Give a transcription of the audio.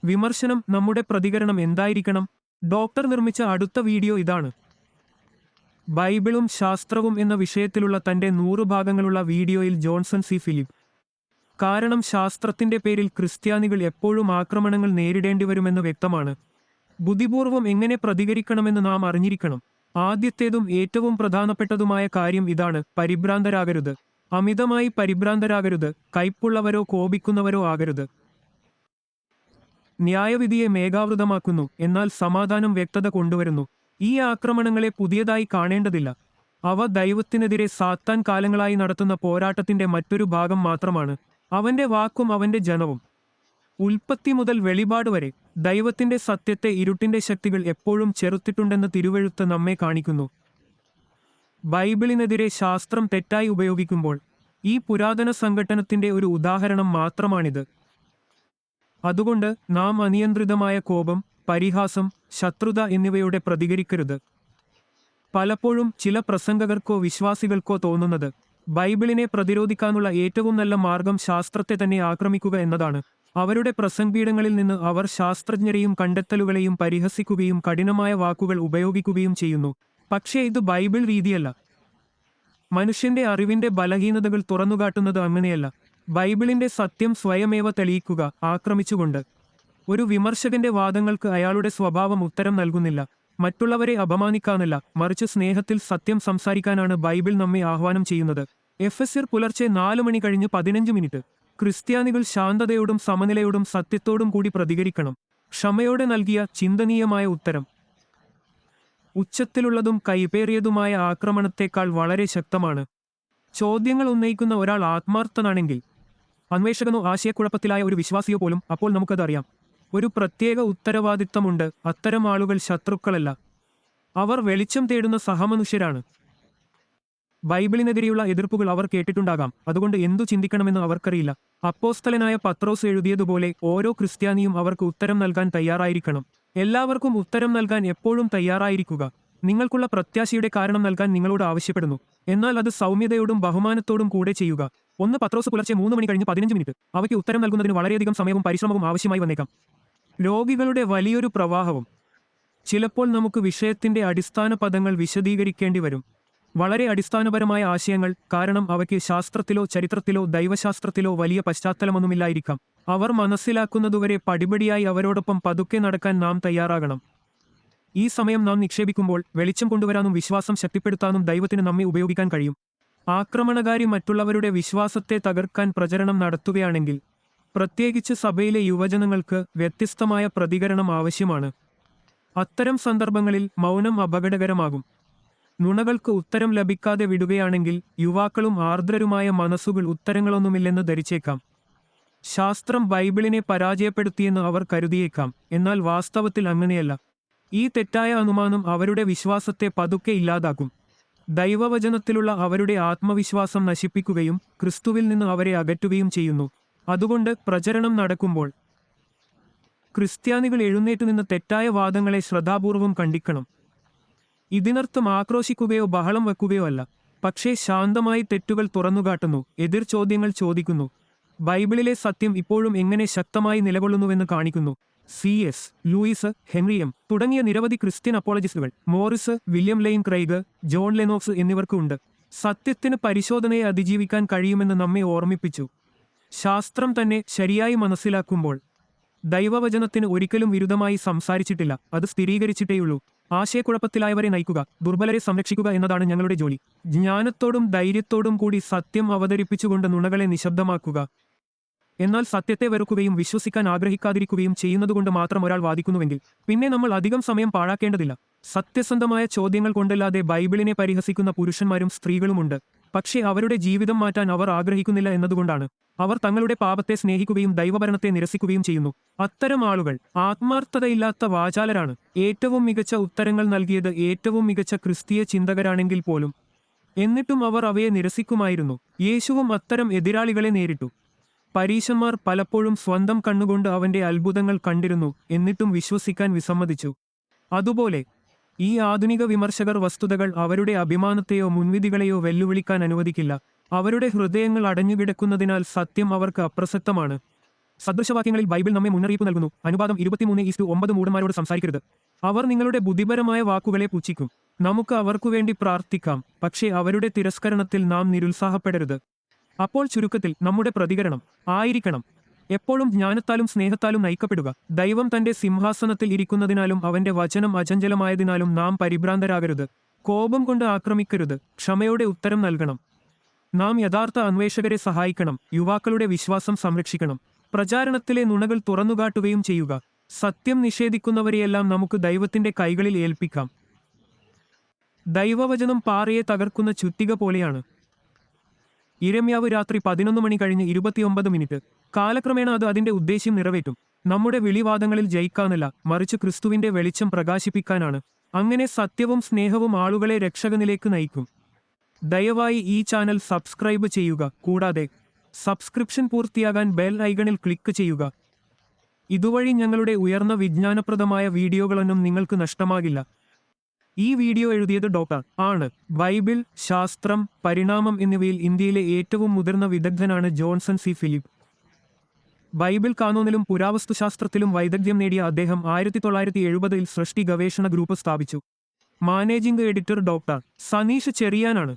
വിമർശനം നമ്മുടെ പ്രതികരണം എന്തായിരിക്കണം? ഡോക്ടർ നിർമ്മിച്ച അടുത്ത വീഡിയോ ഇതാണ്. ബൈബിളും ശാസ്ത്രവും എന്ന വിഷയത്തിലുള്ള തന്റെ 100 ഭാഗങ്ങളുള്ള വീഡിയോയിൽ ജോൺസൺ സി. ഫിലിപ്പ്. കാരണം ശാസ്ത്രത്തിന്റെ പേരിൽ ക്രിസ്ത്യാനികൾ എപ്പോഴും ആക്രമണങ്ങൾ നേരിടേണ്ടിവരുമെന്ന് വ്യക്തമാണ്. ബുദ്ധിപൂർവം എങ്ങനെ പ്രതികരിക്കണമെന്ന് നാം അറിഞ്ഞിരിക്കണം. ആദ്യത്തേതും ഏറ്റവും പ്രധാനപ്പെട്ടതുമായ കാര്യം ഇതാണ്: പരിഭ്രാന്തരാകരുത്. അമിതമായി പരിഭ്രാന്തരാകരുത്. കയ്പുള്ളവരോ കോപിക്കുന്നവരോ ആകരുത്. ന്യായവിധിയെ മേഘാവൃതമാക്കുന്നു, എന്നാൽ സമാധാനം വ്യക്തത കൊണ്ടുവരുന്നു. ഈ ആക്രമണങ്ങളെ പുതിയതായി കാണേണ്ടതില്ല. അവ ദൈവത്തിനെതിരെ സാത്താൻ കാലങ്ങളായി നടത്തുന്ന പോരാട്ടത്തിന്റെ മറ്റൊരു ഭാഗം മാത്രമാണ്. അവന്റെ വാക്കും അവന്റെ ജനവും. ഉൽപ്പത്തി മുതൽ വെളിപാട് വരെ ദൈവത്തിന്റെ സത്യത്തെ ഇരുട്ടിന്റെ ശക്തികൾ എപ്പോഴും ചെറുത്തിട്ടുണ്ടെന്ന് തിരുവെഴുത്ത് നമ്മെ കാണിക്കുന്നു. ബൈബിളിനെതിരെ ശാസ്ത്രം തെറ്റായി ഉപയോഗിക്കുമ്പോൾ ഈ പുരാതന സംഘട്ടനത്തിന്റെ ഒരു ഉദാഹരണം മാത്രമാണിത്. അതുകൊണ്ട് നാം അനിയന്ത്രിതമായ കോപം, പരിഹാസം, ശത്രുത എന്നിവയോടെ പ്രതികരിക്കരുത്. പലപ്പോഴും ചില പ്രസംഗകർക്കോ വിശ്വാസികൾക്കോ തോന്നുന്നത് ബൈബിളിനെ പ്രതിരോധിക്കാനുള്ള ഏറ്റവും നല്ല മാർഗം ശാസ്ത്രത്തെ തന്നെ ആക്രമിക്കുക എന്നതാണ്. അവരുടെ പ്രസംഗപീഠങ്ങളിൽ നിന്ന് അവർ ശാസ്ത്രജ്ഞരെയും കണ്ടെത്തലുകളെയും പരിഹസിക്കുകയും കഠിനമായ വാക്കുകൾ ഉപയോഗിക്കുകയും ചെയ്യുന്നു. പക്ഷേ ഇത് ബൈബിൾ രീതിയല്ല. മനുഷ്യന്റെ അറിവിന്റെ ബലഹീനതകൾ തുറന്നുകാട്ടുന്നത് അങ്ങനെയല്ല. ബൈബിളിന്റെ സത്യം സ്വയമേവ തെളിയിക്കുക, ആക്രമിച്ചുകൊണ്ട്. ഒരു വിമർശകന്റെ വാദങ്ങൾക്ക് അയാളുടെ സ്വഭാവം ഉത്തരം നൽകുന്നില്ല. മറ്റുള്ളവരെ അപമാനിക്കാനല്ല, മറിച്ച് സ്നേഹത്തിൽ സത്യം സംസാരിക്കാനാണ് ബൈബിൾ നമ്മെ ആഹ്വാനം ചെയ്യുന്നത്. എഫെസ്യർ പുലർച്ചെ 4 മണി കഴിഞ്ഞ് 15 മിനിറ്റ്. ക്രിസ്ത്യാനികൾ ശാന്തതയോടും സമനിലയോടും സത്യത്തോടും കൂടി പ്രതികരിക്കണം. ക്ഷമയോടെ നൽകിയ ചിന്തനീയമായ ഉത്തരം ഉച്ചത്തിലുള്ളതും കൈപേറിയതുമായ ആക്രമണത്തേക്കാൾ വളരെ ശക്തമാണ്. ചോദ്യങ്ങൾ ഉന്നയിക്കുന്ന ഒരാൾ ആത്മാർത്ഥനാണെങ്കിൽ, അന്വേഷകനോ ആശയക്കുഴപ്പത്തിലായ ഒരു വിശ്വാസിയോ പോലും, അപ്പോൾ നമുക്കത് അറിയാം. ഒരു പ്രത്യേക ഉത്തരവാദിത്തമുണ്ട്. അത്തരം ആളുകൾ ശത്രുക്കളല്ല. അവർ വെളിച്ചം തേടുന്ന സഹമനുഷ്യരാണ്. ബൈബിളിനെതിരെയുള്ള എതിർപ്പുകൾ അവർ കേട്ടിട്ടുണ്ടാകാം. അതുകൊണ്ട് എന്തു ചിന്തിക്കണമെന്ന് അവർക്കറിയില്ല. അപ്പോസ്തലനായ പത്രോസ് എഴുതിയതുപോലെ ഓരോ ക്രിസ്ത്യാനിയും അവർക്ക് ഉത്തരം നൽകാൻ തയ്യാറായിരിക്കണം. എല്ലാവർക്കും ഉത്തരം നൽകാൻ എപ്പോഴും തയ്യാറായിരിക്കുക. നിങ്ങൾക്കുള്ള പ്രത്യാശയുടെ കാരണം നൽകാൻ നിങ്ങളോട് ആവശ്യപ്പെടുന്നു. എന്നാൽ അത് സൗമ്യതയോടും ബഹുമാനത്തോടും കൂടെ ചെയ്യുക. 1 പത്രോസ് പുലർച്ചെ 3 മണി കഴിഞ്ഞ് 15 മിനിറ്റ്. അവയ്ക്ക് ഉത്തരം നൽകുന്നതിന് വളരെയധികം സമയവും പരിശ്രമവും ആവശ്യമായി വന്നേക്കാം. രോഗികളുടെ വലിയൊരു പ്രവാഹവും. ചിലപ്പോൾ നമുക്ക് വിഷയത്തിന്റെ അടിസ്ഥാന പദങ്ങൾ വിശദീകരിക്കേണ്ടി വരും. വളരെ അടിസ്ഥാനപരമായ ആശയങ്ങൾ, കാരണം അവയ്ക്ക് ശാസ്ത്രത്തിലോ ചരിത്രത്തിലോ ദൈവശാസ്ത്രത്തിലോ വലിയ പശ്ചാത്തലമൊന്നുമില്ലായിരിക്കാം. അവർ മനസ്സിലാക്കുന്നതുവരെ പടിപടിയായി അവരോടൊപ്പം പതുക്കെ നടക്കാൻ നാം തയ്യാറാകണം. ഈ സമയം നാം നിക്ഷേപിക്കുമ്പോൾ വെളിച്ചം കൊണ്ടുവരാനും വിശ്വാസം ശക്തിപ്പെടുത്താനും ദൈവത്തിന് നമ്മെ ഉപയോഗിക്കാൻ കഴിയും. ആക്രമണകാരി മറ്റുള്ളവരുടെ വിശ്വാസത്തെ തകർക്കാൻ പ്രചരണം നടത്തുകയാണെങ്കിൽ, പ്രത്യേകിച്ച് സഭയിലെ യുവജനങ്ങൾക്ക് വ്യത്യസ്തമായ പ്രതികരണം ആവശ്യമാണ്. അത്തരം സന്ദർഭങ്ങളിൽ മൗനം അപകടകരമാകും. നുണകൾക്ക് ഉത്തരം ലഭിക്കാതെ വിടുകയാണെങ്കിൽ യുവാക്കളും ആർദ്രരുമായ മനസ്സുകൾ ഉത്തരങ്ങളൊന്നുമില്ലെന്ന് ധരിച്ചേക്കാം. ശാസ്ത്രം ബൈബിളിനെ പരാജയപ്പെടുത്തിയെന്ന് അവർ കരുതിയേക്കാം. എന്നാൽ വാസ്തവത്തിൽ അങ്ങനെയല്ല. ഈ തെറ്റായ അനുമാനം അവരുടെ വിശ്വാസത്തെ പതുക്കെ ഇല്ലാതാക്കും. ദൈവവചനത്തിലുള്ള അവരുടെ ആത്മവിശ്വാസം നശിപ്പിക്കുകയും ക്രിസ്തുവിൽ നിന്ന് അവരെ അകറ്റുകയും ചെയ്യുന്നു. അതുകൊണ്ട് പ്രചരണം നടക്കുമ്പോൾ ക്രിസ്ത്യാനികൾ എഴുന്നേറ്റുനിന്ന് തെറ്റായ വാദങ്ങളെ ശ്രദ്ധാപൂർവം കണ്ടിക്കണം. ഇതിനർത്ഥം ആക്രോശിക്കുകയോ ബഹളം വെക്കുകയോ അല്ല. പക്ഷേ ശാന്തമായി തെറ്റുകൾ തുറന്നുകാട്ടുന്നു, എതിർ ചോദ്യങ്ങൾ ചോദിക്കുന്നു. ബൈബിളിലെ സത്യം ഇപ്പോഴും എങ്ങനെ ശക്തമായി നിലകൊള്ളുന്നുവെന്ന് കാണിക്കുന്നു. C.S. Lewis, Henry M. തുടങ്ങിയ നിരവധി ക്രിസ്ത്യൻ അപ്പോളജിസ്റ്റുകൾ, Morris, William Lane Craig, John Lennox എന്നിവർക്ക് ഉണ്ട്. സത്യത്തിന് പരിശോധനയെ അതിജീവിക്കാൻ കഴിയുമെന്ന് നമ്മെ ഓർമ്മിപ്പിച്ചു. ശാസ്ത്രം തന്നെ ശരിയായി മനസ്സിലാക്കുമ്പോൾ ദൈവവചനത്തിന് ഒരിക്കലും വിരുദ്ധമായി സംസാരിച്ചിട്ടില്ല. അത് സ്ഥിരീകരിച്ചിട്ടേയുള്ളൂ. ആശയക്കുഴപ്പത്തിലായവരെ നയിക്കുക, ദുർബലരെ സംരക്ഷിക്കുക എന്നതാണ് ഞങ്ങളുടെ ജോലി. ജ്ഞാനത്തോടും ധൈര്യത്തോടും കൂടി സത്യം അവതരിപ്പിച്ചുകൊണ്ട് നുണകളെ നിശബ്ദമാക്കുക. എന്നാൽ സത്യത്തെ വെറുക്കുകയും വിശ്വസിക്കാൻ ആഗ്രഹിക്കാതിരിക്കുകയും ചെയ്യുന്നതുകൊണ്ട് മാത്രം ഒരാൾ വാദിക്കുന്നുവെങ്കിൽ പിന്നെ നമ്മൾ അധികം സമയം പാഴാക്കേണ്ടതില്ല. സത്യസന്ധമായ ചോദ്യങ്ങൾ കൊണ്ടല്ലാതെ ബൈബിളിനെ പരിഹസിക്കുന്ന പുരുഷന്മാരും സ്ത്രീകളുമുണ്ട്. പക്ഷേ അവരുടെ ജീവിതം മാറ്റാൻ അവർ ആഗ്രഹിക്കുന്നില്ല എന്നതുകൊണ്ടാണ്. അവർ തങ്ങളുടെ പാപത്തെ സ്നേഹിക്കുകയും ദൈവഭരണത്തെ നിരസിക്കുകയും ചെയ്യുന്നു. അത്തരം ആളുകൾ ആത്മാർത്ഥതയില്ലാത്ത വാചാലരാണ്. ഏറ്റവും മികച്ച ഉത്തരങ്ങൾ നൽകിയത് ഏറ്റവും മികച്ച ക്രിസ്തീയ ചിന്തകരാണെങ്കിൽ പോലും. എന്നിട്ടും അവർ അവയെ നിരസിക്കുമായിരുന്നു. യേശുവും അത്തരം എതിരാളികളെ നേരിട്ടു. പരീശന്മാർ പലപ്പോഴും സ്വന്തം കണ്ണുകൊണ്ട് അവന്റെ അത്ഭുതങ്ങൾ കണ്ടിരുന്നു, എന്നിട്ടും വിശ്വസിക്കാൻ വിസമ്മതിച്ചു. അതുപോലെ ഈ ആധുനിക വിമർശകർ വസ്തുതകൾ അവരുടെ അഭിമാനത്തെയോ മുൻവിധികളെയോ വെല്ലുവിളിക്കാൻ അനുവദിക്കില്ല. അവരുടെ ഹൃദയങ്ങൾ അടഞ്ഞുകിടക്കുന്നതിനാൽ സത്യം അവർക്ക് അപ്രസക്തമാണ്. സദൃശവാക്യങ്ങളിൽ ബൈബിൾ നമ്മെ മുന്നറിയിപ്പ് നൽകുന്നു. അനുപാതം 23:9 മൂഢന്മാരോട് സംസാരിക്കരുത്. അവർ നിങ്ങളുടെ ബുദ്ധിപരമായ വാക്കുകളെ പുച്ഛിക്കും. നമുക്ക് അവർക്കുവേണ്ടി പ്രാർത്ഥിക്കാം, പക്ഷേ അവരുടെ തിരസ്കരണത്തിൽ നാം നിരുത്സാഹപ്പെടരുത്. അപ്പോൾ ചുരുക്കത്തിൽ നമ്മുടെ പ്രതികരണം ആയിരിക്കണം എപ്പോഴും ജ്ഞാനത്താലും സ്നേഹത്താലും നയിക്കപ്പെടുക. ദൈവം തന്റെ സിംഹാസനത്തിൽ ഇരിക്കുന്നതിനാലും അവന്റെ വചനം അചഞ്ചലമായതിനാലും നാം പരിഭ്രാന്തരാകരുത്. കോപം കൊണ്ട് ആക്രമിക്കരുത്, ക്ഷമയോടെ ഉത്തരം നൽകണം. നാം യഥാർത്ഥ അന്വേഷകരെ സഹായിക്കണം, യുവാക്കളുടെ വിശ്വാസം സംരക്ഷിക്കണം, പ്രചാരണത്തിലെ നുണകൾ തുറന്നുകാട്ടുകയും ചെയ്യുക. സത്യം നിഷേധിക്കുന്നവരെയെല്ലാം നമുക്ക് ദൈവത്തിന്റെ കൈകളിൽ ഏൽപ്പിക്കാം. ദൈവവചനം പാറയെ തകർക്കുന്ന ചുറ്റിക പോലെയാണ്. യിരെമ്യാവ് രാത്രി 11 മണി കഴിഞ്ഞ് 29 മിനിറ്റ്. കാലക്രമേണ അത് അതിന്റെ ഉദ്ദേശ്യം നിറവേറ്റും. നമ്മുടെ വിളിവാദങ്ങളിൽ ജയിക്കാനല്ല, മറിച്ച് ക്രിസ്തുവിന്റെ വെളിച്ചം പ്രകാശിപ്പിക്കാനാണ്. അങ്ങനെ സത്യവും സ്നേഹവും ആളുകളെ രക്ഷകനിലേക്ക് നയിക്കും. ദയവായി ഈ ചാനൽ സബ്സ്ക്രൈബ് ചെയ്യുക. കൂടാതെ സബ്സ്ക്രിപ്ഷൻ പൂർത്തിയാകാൻ ബെൽ ഐക്കണിൽ ക്ലിക്ക് ചെയ്യുക. ഇതുവഴി ഞങ്ങളുടെ ഉയർന്ന വിജ്ഞാനപ്രദമായ വീഡിയോകളൊന്നും നിങ്ങൾക്ക് നഷ്ടമാകില്ല. ഈ വീഡിയോ എഴുതിയത് ഡോക്ടർ ആണ്. ബൈബിൾ, ശാസ്ത്രം, പരിണാമം എന്നിവയിൽ ഇന്ത്യയിലെ ഏറ്റവും മുതിർന്ന വിദഗ്ധനാണ് ജോൺസൺ സി ഫിലിപ്പ്. ബൈബിൾ കാനോനിലും പുരാവസ്തുശാസ്ത്രത്തിലും വൈദഗ്ധ്യം നേടിയ അദ്ദേഹം 1970-ൽ സൃഷ്ടി ഗവേഷണ ഗ്രൂപ്പ് സ്ഥാപിച്ചു. Managing editor doctor Saneesh ചെറിയാനാണ്.